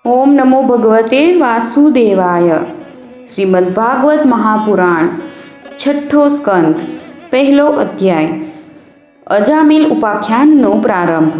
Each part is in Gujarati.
ओम नमो भगवते वासुदेवाय। श्रीमद्भागवत महापुराण छठो स्कंद पहलो अध्याय अजामिल उपाख्यानનો પ્રારંભ।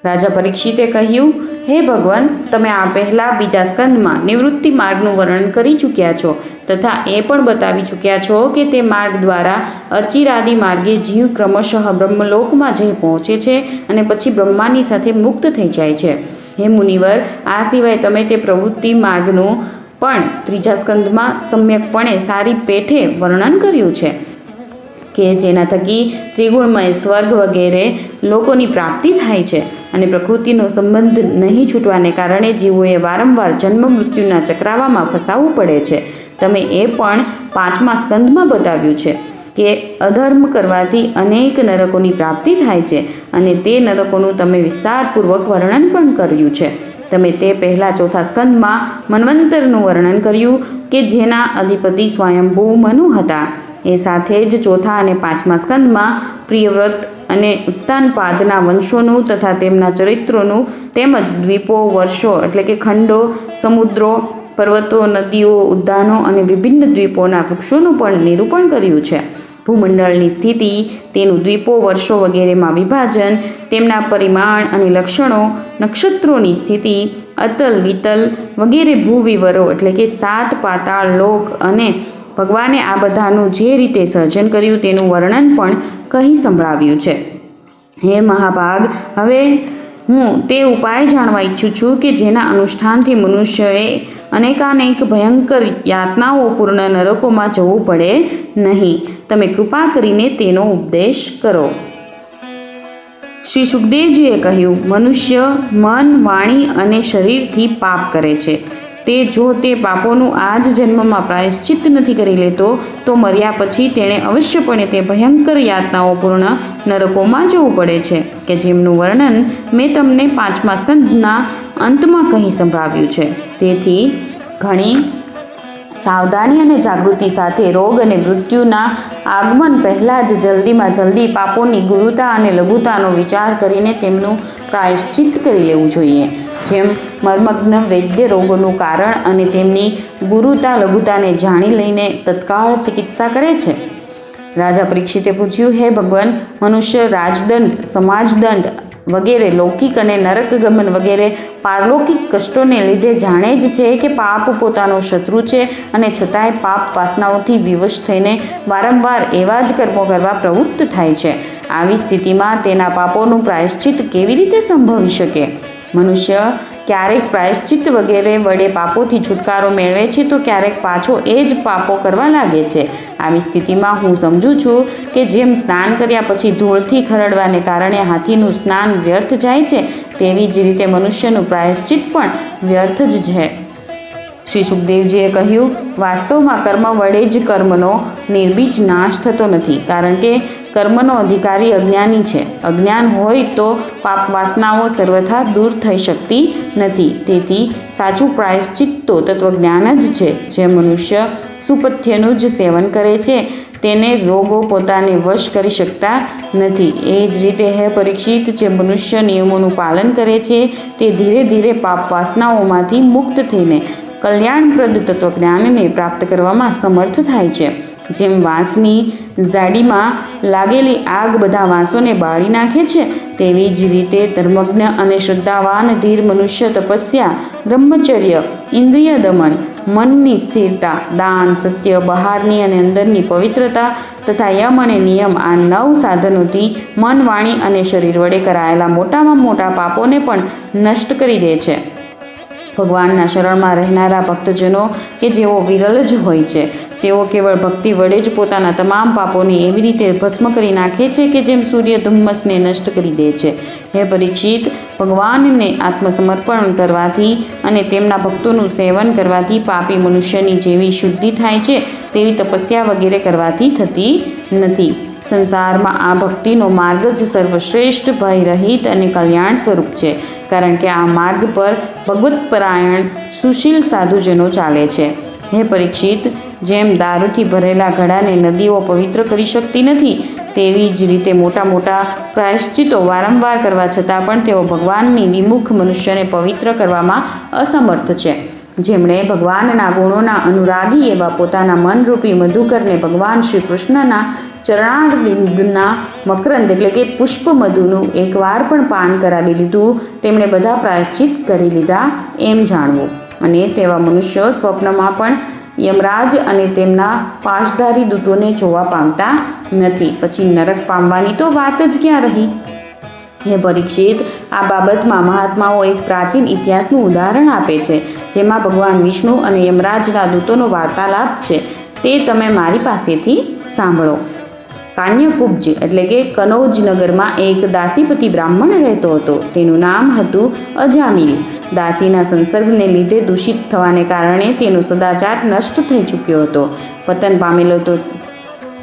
રાજા પરીક્ષિતે કહ્યું, હે ભગવાન, તમે આ પહેલાં બીજા સ્કંદમાં નિવૃત્તિ માર્ગનું વર્ણન કરી ચૂક્યા છો તથા એ પણ બતાવી ચૂક્યા છો કે તે માર્ગ દ્વારા અર્ચિરાદિ માર્ગે જીવ ક્રમશઃ બ્રહ્મલોકમાં જઈ પહોંચે છે અને પછી બ્રહ્માની સાથે મુક્ત થઈ જાય છે। હે મુનિવર, આ સિવાય તમે તે પ્રવૃત્તિ માર્ગનું પણ ત્રીજા સ્કંદમાં સમ્યકપણે સારી પેઠે વર્ણન કર્યું છે કે જેના થકી ત્રિગુણમય સ્વર્ગ વગેરે લોકોની પ્રાપ્તિ થાય છે અને પ્રકૃતિનો સંબંધ નહીં છૂટવાને કારણે જીવોએ વારંવાર જન્મ મૃત્યુના ચક્રાવામાં ફસાવવું પડે છે। તમે એ પણ પાંચમા સ્કંદમાં બતાવ્યું છે કે અધર્મ કરવાથી અનેક નરકોની પ્રાપ્તિ થાય છે અને તે નરકોનું તમે વિસ્તારપૂર્વક વર્ણન પણ કર્યું છે। તમે તે પહેલાં ચોથા સ્કંદમાં મન્વંતરનું વર્ણન કર્યું કે જેના અધિપતિ સ્વયંભૂ મનુ હતા। એ સાથે જ ચોથા અને પાંચમા સ્કંદમાં પ્રિયવ્રત અને ઉત્તાનપાદના વંશોનું તથા તેમના ચરિત્રોનું તેમજ દ્વીપો, વર્ષો એટલે કે ખંડો, સમુદ્રો, પર્વતો, નદીઓ, ઉદ્યાનો અને વિભિન્ન દ્વીપોના વૃક્ષોનું પણ નિરૂપણ કર્યું છે। ભૂમંડળની સ્થિતિ, તેનું દ્વીપો, વર્ષો વગેરેમાં વિભાજન, તેમના પરિમાણ અને લક્ષણો, નક્ષત્રોની સ્થિતિ, અતલ વિતલ વગેરે ભૂવિવરો એટલે કે 7 પાતાળ લોક અને ભગવાને આ બધાનું જે રીતે સર્જન કર્યું તેનું વર્ણન પણ કહી સંભળાવ્યું છે। હે મહાભાગ, હવે હું તે ઉપાય જાણવા ઈચ્છું છું કે જેના અનુષ્ઠાનથી મનુષ્યએ અનેકાનેક ભયંકર યાતનાઓ પૂર્ણ નરકોમાં જવું પડે નહીં। તમે કૃપા કરીને તેનો ઉપદેશ કરો। શ્રી સુખદેવજીએ કહ્યું, મનુષ્ય મન, વાણી અને શરીરથી પાપ કરે છે। તે જો તે પાપોનું આ જ જન્મમાં પ્રાયશ્ચિત્ત નથી કરી લેતો તો મર્યા પછી તેણે અવશ્યપણે તે ભયંકર યાતનાઓ પૂર્ણ નરકોમાં જવું પડે છે કે જેમનું વર્ણન મેં તમને પાંચમા સ્કંદના અંતમાં કહી સંભળાવ્યું છે। તેથી ઘણી સાવધાની અને જાગૃતિ સાથે રોગ અને મૃત્યુના આગમન પહેલાં જ જલ્દીમાં જલ્દી પાપોની ગુરુતા અને લઘુતાનો વિચાર કરીને તેમનું પ્રાયશ્ચિત્ત કરી લેવું જોઈએ। જેમ મર્મગ્ન વૈદ્ય રોગોનું કારણ અને તેમની ગુરુતા લઘુતાને જાણી લઈને તત્કાળ ચિકિત્સા કરે છે। રાજા પરીક્ષિતે પૂછ્યું, હે ભગવાન, મનુષ્ય રાજદંડ, સમાજદંડ વગેરે લૌકિક અને નરક ગમન વગેરે પારલૌકિક કષ્ટોને લીધે જાણે જ છે કે પાપ પોતાનો શત્રુ છે અને છતાંય પાપ વાસનાઓથી વિવશ થઈને વારંવાર એવા જ કર્મો કરવા પ્રવૃત્ત થાય છે। આવી સ્થિતિમાં તેના પાપોનું પ્રાયશ્ચિત્ત કેવી રીતે સંભવી શકે? મનુષ્ય ક્યારેક પ્રાયશ્ચિત્ત વગેરે વડે પાપોથી છુટકારો મેળવે છે તો ક્યારેક પાછો એ જ પાપો કરવા લાગે છે। આવી સ્થિતિમાં હું સમજું છું કે જેમ સ્નાન કર્યા પછી ધૂળથી ખરડવાને કારણે હાથીનું સ્નાન વ્યર્થ જાય છે તેવી જ રીતે મનુષ્યનું પ્રાયશ્ચિત્ત પણ વ્યર્થ જ છે। શ્રી સુખદેવજીએ કહ્યું, વાસ્તવમાં કર્મ વડે જ કર્મનો નિર્બીજ નાશ થતો નથી, કારણ કે કર્મનો અધિકારી અજ્ઞાની છે। અજ્ઞાન હોય તો પાપ વાસનાઓ સર્વથા દૂર થઈ શકતી નથી। તેથી સાચું પ્રાયશ્ચિત્ત તો તત્વજ્ઞાન જ છે। જે મનુષ્ય સુપથ્યનું જ સેવન કરે છે તેને રોગો પોતાને વશ કરી શકતા નથી। એ જ રીતે હે પરીક્ષિત, જે મનુષ્ય નિયમોનું પાલન કરે છે તે ધીરે ધીરે પાપ વાસનાઓમાંથી મુક્ત થઈને કલ્યાણપ્રદ તત્વજ્ઞાનને પ્રાપ્ત કરવામાં સમર્થ થાય છે। જેમ વાંસની ઝાડીમાં લાગેલી આગ બધા વાંસોને બાળી નાખે છે તેવી જ રીતે ધર્મજ્ઞ અને શ્રદ્ધાવાન ધીર મનુષ્ય તપસ્યા, બ્રહ્મચર્ય, ઇન્દ્રિય દમન, મનની સ્થિરતા, દાન, સત્ય, બહારની અને અંદરની પવિત્રતા તથા યમ અને નિયમ આ 9 સાધનોથી મન, વાણી અને શરીર વડે કરાયેલા મોટામાં મોટા પાપોને પણ નષ્ટ કરી દે છે। ભગવાનના શરણમાં રહેનારા ભક્તજનો કે જેઓ વિરલ જ હોય છે તેઓ કેવળ ભક્તિ વડે જ પોતાના તમામ પાપોને એવી રીતે ભસ્મ કરી નાખે છે કે જેમ સૂર્ય ધુમ્મસને નષ્ટ કરી દે છે। હે પરીક્ષિત, ભગવાનને આત્મસમર્પણ કરવાથી અને તેમના ભક્તોનું સેવન કરવાથી પાપી મનુષ્યની જેવી શુદ્ધિ થાય છે તેવી તપસ્યા વગેરે કરવાથી થતી નથી। સંસારમાં આ ભક્તિનો માર્ગ જ સર્વશ્રેષ્ઠ, ભયરહિત અને કલ્યાણ સ્વરૂપ છે, કારણ કે આ માર્ગ પર ભગવત્પરાયણ સુશીલ સાધુજનો ચાલે છે। હે પરીક્ષિત, જેમ દારૂથી ભરેલા ઘડાને નદીઓ પવિત્ર કરી શકતી નથી તેવી જ રીતે મોટા મોટા પ્રાયશ્ચિતો વારંવાર કરવા છતાં પણ તેઓ ભગવાનની વિમુખ મનુષ્યને પવિત્ર કરવામાં અસમર્થ છે. જેમણે ભગવાનના ગુણોના અનુરાગી એવા પોતાના મનરૂપી મધુકરને ભગવાન શ્રી કૃષ્ણના ચરણારવિંદના મકરંદ એટલે કે પુષ્પ મધુનું એકવાર પણ પાન કરાવી લીધું, તેમણે બધા પ્રાયશ્ચિત કરી લીધા એમ જાણવું. અને તેવા મનુષ્યો સ્વપ્નમાં પણ યમરાજ અને તેમના પાશધારી દૂતોને જોવા પામતા નથી. પછી નરક પામવાની તો વાત જ ક્યાં રહી. હે પરીક્ષિત, આ બાબતમાં મહાત્માઓ એક પ્રાચીન ઇતિહાસનું ઉદાહરણ આપે છે, જેમાં ભગવાન વિષ્ણુ અને યમરાજના દૂતોનો વાર્તાલાપ છે. તે તમે મારી પાસેથી સાંભળો. કાન્યકુબ્જ એટલે કે કનૌજ નગરમાં એક દાસીપતિ બ્રાહ્મણ રહેતો હતો. તેનું નામ હતું અજામિલ. દાસીના સંસર્ગને લીધે દૂષિત થવાને કારણે તેનો સદાચાર નષ્ટ થઈ ચૂક્યો હતો.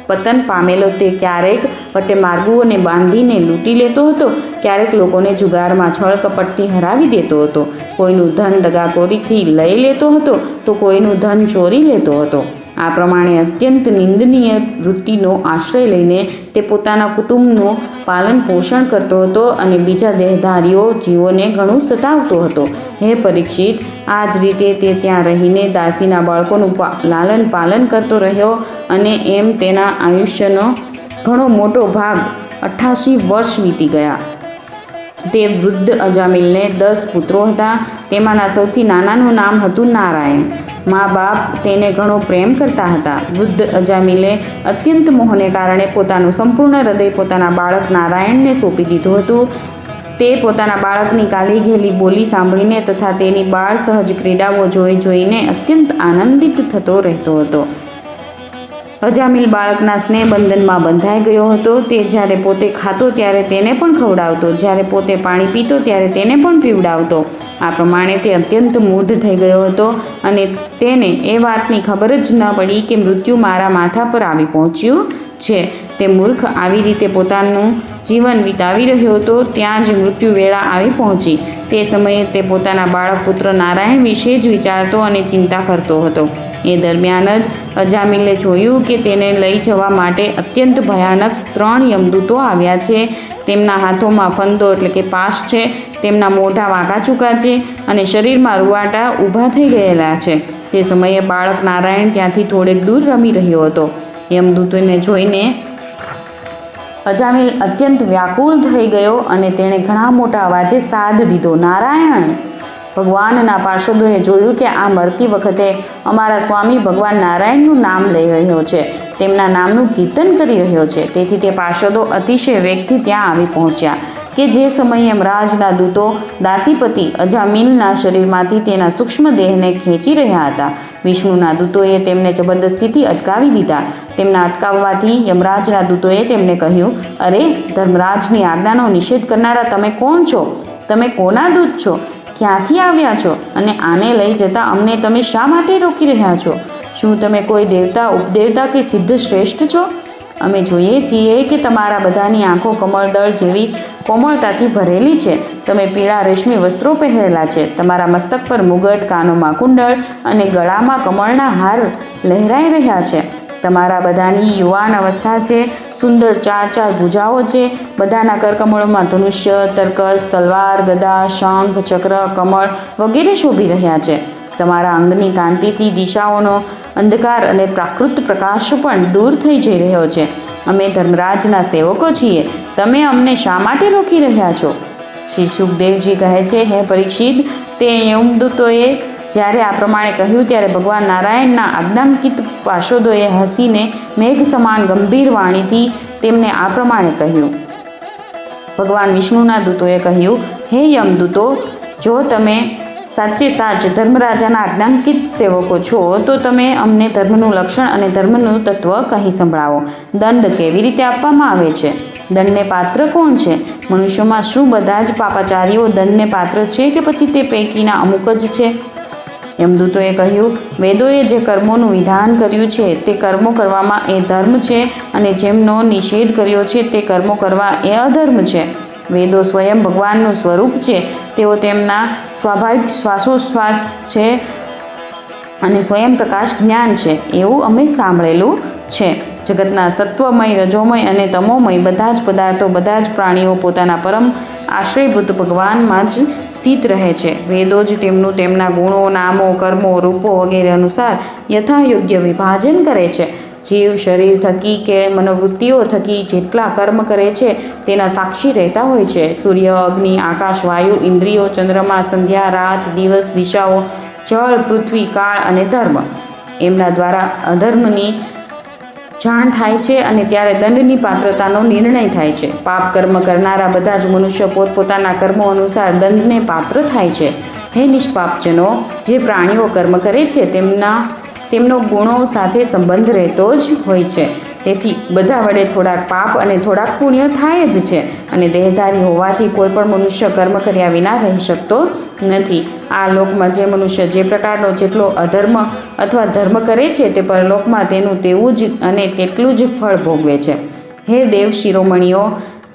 પતન પામેલો તે ક્યારેક વટે માર્ગુઓને બાંધીને લૂંટી લેતો હતો, ક્યારેક લોકોને જુગારમાં છળ કપટથી હરાવી દેતો હતો, કોઈનું ધન દગાકોરીથી લઈ લેતો હતો તો કોઈનું ધન ચોરી લેતો હતો. આ પ્રમાણે અત્યંત નિંદનીય વૃત્તિનો આશ્રય લઈને તે પોતાના કુટુંબનું પાલન પોષણ કરતો હતો અને બીજા દેહધારીઓ જીવોને ઘણું સતાવતો હતો. હે પરીક્ષિત, આ જ રીતે તે ત્યાં રહીને દાસીના બાળકોનું લાલન પાલન કરતો રહ્યો અને એમ તેના આયુષ્યનો ઘણો મોટો ભાગ 88 વર્ષ વીતી ગયા. તે વૃદ્ધ અજામિલને 10 પુત્રો હતા. તેમાંના સૌથી નાનાનું નામ હતું નારાયણ. મા બાપ તેને ઘણો પ્રેમ કરતા હતા. વૃદ્ધ અજામિલે અત્યંત મોહને કારણે પોતાનું સંપૂર્ણ હૃદય પોતાના બાળક નારાયણને સોંપી દીધું હતું. તે પોતાના બાળકની કાલી ઘેલી બોલી સાંભળીને તથા તેની બાળ સહજ ક્રીડાઓ જોઈને અત્યંત આનંદિત થતો રહેતો હતો. અજામિલ બાળકના સ્નેહબંધનમાં બંધાઈ ગયો હતો. તે જ્યારે પોતે ખાતો ત્યારે તેને પણ ખવડાવતો, જ્યારે પોતે પાણી પીતો ત્યારે તેને પણ પીવડાવતો. આ પ્રમાણે તે અત્યંત મૂઢ થઈ ગયો હતો અને તેને એ વાતની ખબર જ ન પડી કે મૃત્યુ મારા માથા પર આવી પહોંચ્યું છે. તે મૂર્ખ આવી રીતે પોતાનું જીવન વિતાવી રહ્યો હતો. ત્યાં જ મૃત્યુ વેળા આવી પહોંચી. તે સમયે તે પોતાના બાળક પુત્ર નારાયણ વિશે જ વિચારતો અને ચિંતા કરતો હતો. એ દરમિયાન જ અજામિલે જોયું કે તેને લઈ જવા માટે અત્યંત ભયાનક 3 યમદૂતો આવ્યા છે. તેમના હાથોમાં ફંદો એટલે કે પાશ છે, તેમના મોઢા વાંકાચૂકા છે અને શરીરમાં રૂવાટા ઊભા થઈ ગયેલા છે. તે સમયે બાળક નારાયણ ત્યાંથી થોડેક દૂર રમી રહ્યો હતો. યમદૂતોને જોઈને અજામિલ અત્યંત વ્યાકુળ થઈ ગયો અને તેણે ઘણા મોટા અવાજે સાદ દીધો, નારાયણ! ભગવાનના પાર્ષદોએ જોયું કે આ મરતી વખતે અમારા સ્વામી ભગવાન નારાયણનું નામ લઈ રહ્યો છે, તેમના નામનું કીર્તન કરી રહ્યો છે. તેથી તે પાર્ષદો અતિશય વેગથી ત્યાં આવી પહોંચ્યા કે જે સમયે યમરાજના દૂતો દાસીપતિ અજામિલના શરીરમાંથી તેના સૂક્ષ્મ દેહને ખેંચી રહ્યા હતા. વિષ્ણુના દૂતોએ તેમને જબરદસ્તીથી અટકાવી દીધા. તેમના અટકાવવાથી યમરાજના દૂતોએ તેમને કહ્યું, અરે ધર્મરાજની આજ્ઞાનો નિષેધ કરનારા તમે કોણ છો? તમે કોના દૂત છો? ક્યાંથી આવ્યા છો? અને આને લઈ જતા અમને તમે શા માટે રોકી રહ્યા છો? શું તમે કોઈ દેવતા, ઉપદેવતા કે સિદ્ધ શ્રેષ્ઠ છો? અમે જોઈએ છીએ કે તમારા બધાની આંખો કમળદળ જેવી કોમળતાથી ભરેલી છે. તમે પીળા રેશમી વસ્ત્રો પહેરેલા છે. તમારા મસ્તક પર મુગટ, કાનોમાં કુંડળ અને ગળામાં કમળના હાર લહેરાઈ રહ્યા છે. તમારા બધાની યુવાન અવસ્થા છે. સુંદર 4 ભુજાઓ છે. બધાના કરકમળોમાં ધનુષ્ય, તર્કસ, તલવાર, ગદા, શંખ, ચક્ર, કમળ વગેરે શોભી રહ્યા છે. તમારા અંગની કાંતિથી દિશાઓનો અંધકાર અને પ્રાકૃત પ્રકાશ પણ દૂર થઈ જઈ રહ્યો છે. અમે ધર્મરાજના સેવકો છીએ. તમે અમને શા માટે રોકી રહ્યા છો? શ્રી સુખદેવજી કહે છે, હે પરીક્ષિત, તે યમદૂતોએ જ્યારે આ પ્રમાણે કહ્યું ત્યારે ભગવાન નારાયણના આજ્ઞાંકિત પાર્ષદોએ હસીને મેઘ સમાન ગંભીર વાણીથી તેમને આ પ્રમાણે કહ્યું. ભગવાન વિષ્ણુના દૂતોએ કહ્યું, હે યમદૂતો, જો તમે સાચે સાચ ધર્મરાજાના આજ્ઞાંકિત સેવકો છો તો તમે અમને ધર્મનું લક્ષણ અને ધર્મનું તત્વ કહી સંભળાવો. દંડ કેવી રીતે આપવામાં આવે છે? દંડને પાત્ર કોણ છે? મનુષ્યોમાં શું બધા જ પાપાચારીઓ દંડને પાત્ર છે કે પછી તે પૈકીના અમુક જ છે? યમદૂતોએ કહ્યું, વેદોએ જે કર્મોનું વિધાન કર્યું છે તે કર્મો કરવામાં એ ધર્મ છે અને જેમનો નિષેધ કર્યો છે તે કર્મો કરવા એ અધર્મ છે. વેદો સ્વયં ભગવાનનું સ્વરૂપ છે. તેઓ તેમના સ્વાભાવિક શ્વાસોશ્વાસ છે અને સ્વયં પ્રકાશ જ્ઞાન છે એવું અમે સાંભળેલું છે. જગતના સત્વમય, રજોમય અને તમોમય બધા જ પદાર્થો, બધા જ પ્રાણીઓ પોતાના પરમ આશ્રયભૂત ભગવાનમાં જ સ્થિત રહે છે. વેદો જ તેમનું તેમના ગુણો, નામો, કર્મો, રૂપો વગેરે અનુસાર યથાયોગ્ય વિભાજન કરે છે. જીવ શરીર થકી કે મનોવૃત્તિઓ થકી જેટલા કર્મ કરે છે તેના સાક્ષી રહેતા હોય છે. સૂર્ય, અગ્નિ, આકાશ, વાયુ, ઇન્દ્રિયો, ચંદ્રમા, સંધ્યા, રાત, દિવસ, દિશાઓ, જળ, પૃથ્વી, કાળ અને ધર્મ, એમના દ્વારા અધર્મની જાણ થાય છે અને ત્યારે દંડની પાત્રતાનો નિર્ણય થાય છે. પાપ કર્મ કરનારા બધા જ મનુષ્ય પોતપોતાના કર્મો અનુસાર દંડને પાત્ર થાય છે. હે નિષ્પાપજનો, જે પ્રાણીઓ કર્મ કરે છે તેમનો ગુણો સાથે સંબંધ રહેતો જ હોય છે. તેથી બધા વડે થોડાક પાપ અને થોડાક પુણ્ય થાય જ છે અને દેહધારી હોવાથી કોઈ પણ મનુષ્ય કર્મ કર્યા વિના રહી શકતો નથી. આ લોકમાં જે મનુષ્ય જે પ્રકારનો જેટલો અધર્મ અથવા ધર્મ કરે છે તે પરલોકમાં તેનું તેવું જ અને તેટલું જ ફળ ભોગવે છે. હે દેવ શિરોમણીઓ,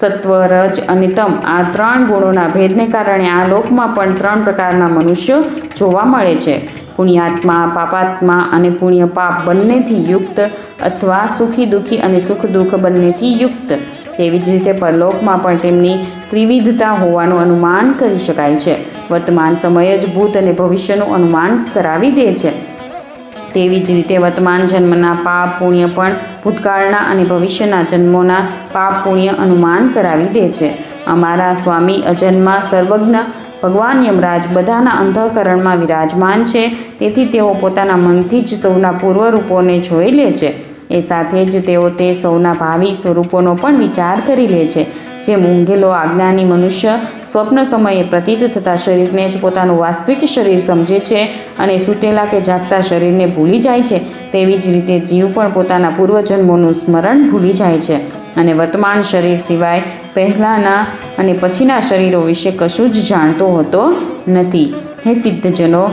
સત્વ, રજ અને તમ આ 3 ગુણોના ભેદને કારણે આ લોકમાં પણ 3 પ્રકારના મનુષ્યો જોવા મળે છે. પુણ્યાત્મા, પાપાત્મા અને પુણ્ય પાપ બંનેથી યુક્ત અથવા સુખી દુઃખી અને સુખ દુઃખ બંનેથી યુક્ત. તેવી જ રીતે પરલોકમાં પણ તેમની ત્રિવિધતા હોવાનું અનુમાન કરી શકાય છે. વર્તમાન સમય જ ભૂત અને ભવિષ્યનું અનુમાન કરાવી દે છે. તેવી જ રીતે વર્તમાન જન્મના પાપ પુણ્ય પણ ભૂતકાળના અને ભવિષ્યના જન્મોના પાપ પુણ્ય અનુમાન કરાવી દે છે. અમારા સ્વામી અજન્મા સર્વજ્ઞ ભગવાન યમરાજ બધાના અંતઃકરણમાં વિરાજમાન છે. તેથી તેઓ પોતાના મનથી જ સૌના પૂર્વરૂપોને જોઈ લે છે. એ સાથે જ તેઓ તે સૌના ભાવિ સ્વરૂપોનો પણ વિચાર કરી લે છે. જે ઊંઘેલો આજ્ઞાની મનુષ્ય સ્વપ્ન સમયે પ્રતીત થતા શરીરને જ પોતાનું વાસ્તવિક શરીર સમજે છે અને સૂતેલા કે જાગતા શરીરને ભૂલી જાય છે, તેવી જ રીતે જીવ પણ પોતાના પૂર્વજન્મોનું સ્મરણ ભૂલી જાય છે અને વર્તમાન શરીર સિવાય પહેલાંના અને પછીના શરીરો વિશે કશું જ જાણતો હોતો નથી. હે સિદ્ધજનો,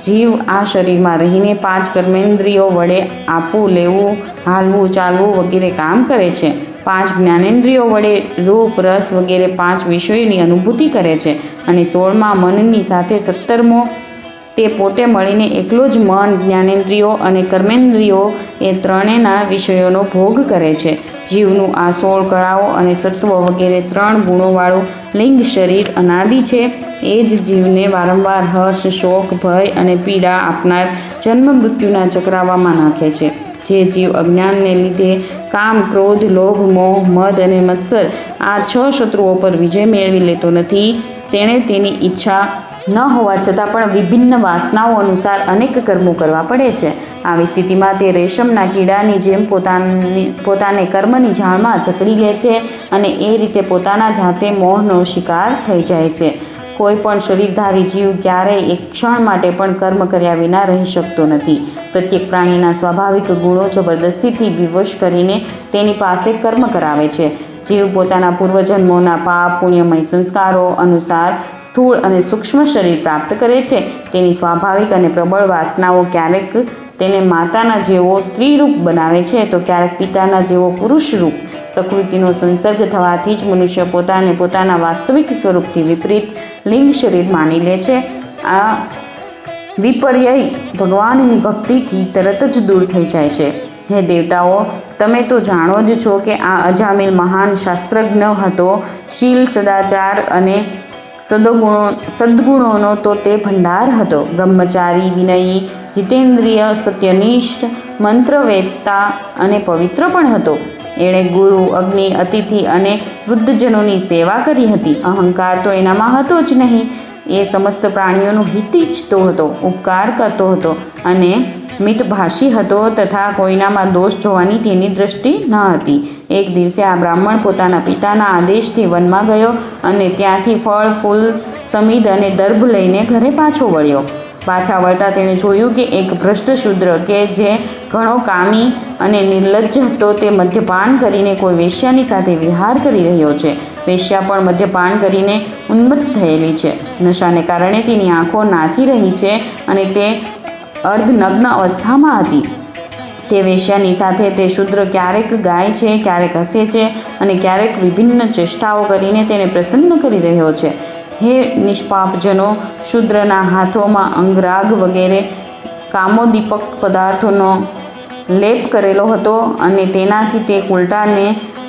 જીવ આ શરીરમાં રહીને 5 કર્મેન્દ્રિયો વડે આપવું, લેવું, હાલવું, ચાલવું વગેરે કામ કરે છે. 5 જ્ઞાનેન્દ્રિયો વડે રૂપ, રસ વગેરે 5 વિષયોની અનુભૂતિ કરે છે અને 16મા મનની સાથે 17મો તે પોતે મળીને એકલો જ મન, જ્ઞાનેન્દ્રિયો અને કર્મેન્દ્રિયો એ ત્રણેના વિષયોનો ભોગ કરે છે. જીવનું આ 16 કળાઓ અને સત્વ વગેરે 3 ગુણોવાળું લિંગ શરીર અનાદિ છે. એ જ જીવને વારંવાર હર્ષ, શોક, ભય અને પીડા આપનાર જન્મ મૃત્યુના ચક્રાવામાં નાખે છે. જે જીવ અજ્ઞાનને લીધે કામ, ક્રોધ, લોભ, મોહ, મદ અને મત્સર આ 6 શત્રુઓ પર વિજય મેળવી લેતો નથી, તેણે તેની ઈચ્છા ન હોવા છતાં પણ વિભિન્ન વાસનાઓ અનુસાર અનેક કર્મો કરવા પડે છે. આવી સ્થિતિમાં તે રેશમના કીડાની જેમ પોતાને કર્મની જાળમાં જકડી લે છે અને એ રીતે પોતાના જાતે મોહનો શિકાર થઈ જાય છે. કોઈ પણ શરીરધારી જીવ ક્યારેય એક ક્ષણ માટે પણ કર્મ કર્યા વિના રહી શકતો નથી. પ્રત્યેક પ્રાણીના સ્વાભાવિક ગુણો જબરદસ્તીથી વિવશ કરીને તેની પાસે કર્મ કરાવે છે. જીવ પોતાના પૂર્વજન્મોના પાપ પુણ્યમય સંસ્કારો અનુસાર સ્થૂળ અને સૂક્ષ્મ શરીર પ્રાપ્ત કરે છે. તેની સ્વાભાવિક અને પ્રબળ વાસનાઓ ક્યારેક તેને માતાના જેવો સ્ત્રી રૂપ બનાવે છે તો ક્યારેક પિતાના જેવો પુરુષ રૂપ. પ્રકૃતિનો સંસર્ગ થવાથી જ મનુષ્ય પોતાને પોતાના વાસ્તવિક સ્વરૂપથી વિપરીત લિંગ શરીર માની લે છે. આ વિપર્યય ભગવાનની ભક્તિથી તરત જ દૂર થઈ જાય છે. હે દેવતાઓ, તમે તો જાણો જ છો કે આ અજામિલ મહાન શાસ્ત્રજ્ઞ હતો. શીલ, સદાચાર અને સદ્ગુણોનો તો તે ભંડાર હતો. બ્રહ્મચારી, વિનયી, જીતેન્દ્રિય, સત્યનિષ્ઠ, મંત્રવેત્તા અને પવિત્ર પણ હતો. એણે ગુરુ, અગ્નિ, અતિથિ અને વૃદ્ધજનોની સેવા કરી હતી. અહંકાર તો એનામાં હતો જ નહીં. એ સમસ્ત પ્રાણીઓનું હિત ઈચ્છતો હતો, ઉપકાર કરતો હતો અને મિતભાષી હતો તથા કોઈનામાં દોષ જોવાની તેની દ્રષ્ટિ ન હતી. એક દિવસે આ બ્રાહ્મણ પોતાના પિતાના આદેશથી વનમાં ગયો અને ત્યાંથી ફળ, ફૂલ, સમિધ અને દર્ભ લઈને ઘરે પાછો વળ્યો. પાછા વળતા તેણે જોયું કે એક ભ્રષ્ટ શૂદ્ર કે જે ઘણો કામી અને નિર્લજ્જ હતો તે મદ્યપાન કરીને કોઈ વેશ્યાની સાથે વિહાર કરી રહ્યો છે. વેશ્યા પણ મદ્યપાન કરીને ઉન્મત્ત થયેલી છે. નશાને કારણે તેની આંખો નાચી રહી છે અને તે અર્ધનગ્ન અવસ્થામાં હતી. તે વેશ્યાની સાથે તે શૂદ્ર ક્યારેક ગાય છે, ક્યારેક હસે છે અને ક્યારેક વિભિન્ન ચેષ્ટાઓ કરીને તેને પ્રસન્ન કરી રહ્યો છે. હે નિષ્પાપજનો, શૂદ્રના હાથોમાં અંગરાગ વગેરે કામોદીપક પદાર્થોનો લેપ કરેલો હતો અને તેનાથી તે કુલટાને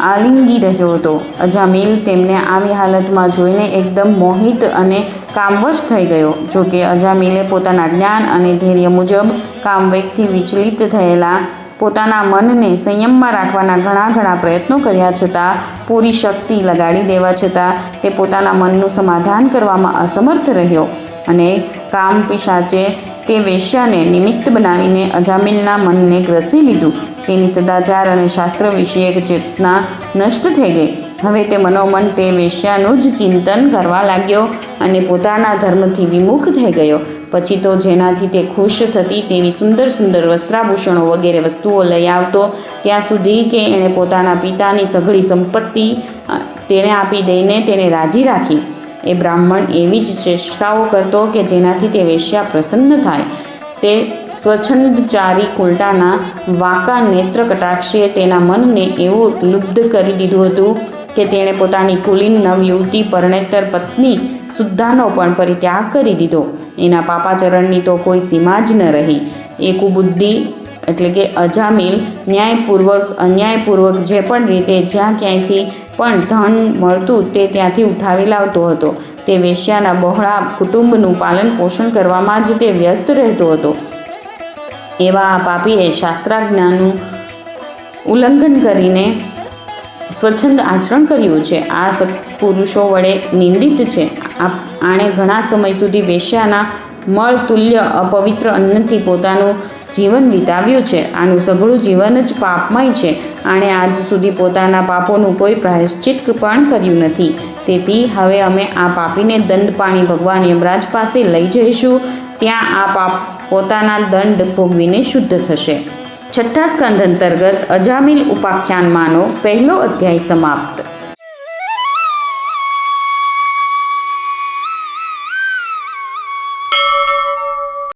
આલિંગી રહ્યો હતો. અજામિલ તેમને આવી હાલતમાં જોઈને એકદમ મોહિત અને કામવશ થઈ ગયો. જોકે અજામિલે પોતાના જ્ઞાન અને ધૈર્ય મુજબ કામવેગથી વિચલિત થયેલા પોતાના મનને સંયમમાં રાખવાના ઘણા પ્રયત્નો કર્યા છતાં, પૂરી શક્તિ લગાડી દેવા છતાં તે પોતાના મનનું સમાધાન કરવામાં અસમર્થ રહ્યો અને કામ પિશાચે તે વેશ્યાને નિમિત્ત બનાવીને અજામિલના મનને ગ્રસી લીધું. તેની સદાચાર અને શાસ્ત્ર વિષયક ચેતના નષ્ટ થઈ ગઈ. હવે તે મનોમન તે વેશ્યાનું જ ચિંતન કરવા લાગ્યો અને પોતાના ધર્મથી વિમુખ થઈ ગયો. પછી તો જેનાથી તે ખુશ થતી તેવી સુંદર વસ્ત્રાભૂષણો વગેરે વસ્તુઓ લઈ આવતો, ત્યાં સુધી કે એણે પોતાના પિતાની સઘળી સંપત્તિ તેને આપી દઈને તેને રાજી રાખી. એ બ્રાહ્મણ એવી જ ચેષ્ટાઓ કરતો કે જેનાથી તે વેશ્યા પ્રસન્ન થાય. તે સ્વચ્છંદચારી કુલટાના વાંકા નેત્ર કટાક્ષે તેના મનને એવું લુબ્ધ કરી દીધું હતું કે તેણે પોતાની કુલીન નવયુવતી પરણેતર પત્ની શુદ્ધાનો પણ પરિત્યાગ કરી દીધો. એના પાપાચરણની તો કોઈ સીમા જ ન રહી. એ કુબુદ્ધિ એટલે કે અજામિલ અન્યાયપૂર્વક જે પણ રીતે જ્યાં ક્યાંયથી પણ ધન મળતું તે ત્યાંથી ઉઠાવી લાવતો હતો. તે વેશ્યાના બહોળા કુટુંબનું પાલન પોષણ કરવામાં જ તે વ્યસ્ત રહેતો હતો. એવા આ પાપીએ શાસ્ત્રાજ્ઞાનું ઉલ્લંઘન કરીને સ્વચ્છંદ આચરણ કર્યું છે. આ સત્પુરુષો વડે નિંદિત છે. આણે ઘણા સમય સુધી વેશ્યાના મળતુલ્ય અપવિત્ર અન્નથી પોતાનું જીવન વિતાવ્યું છે. આનું સઘળું જીવન જ પાપમય છે. આણે આજ સુધી પોતાના પાપોનું કોઈ પ્રાયશ્ચિત પણ કર્યું નથી. તેથી હવે અમે આ પાપીને દંડપાણી ભગવાન યમરાજ પાસે લઈ જઈશું. ત્યાં આ પાપ પોતાના દંડ ભોગવીને શુદ્ધ થશે. છઠ્ઠા સ્કંધ અંતર્ગત અજામિલ ઉપાખ્યાનમાંનો પહેલો અધ્યાય સમાપ્ત.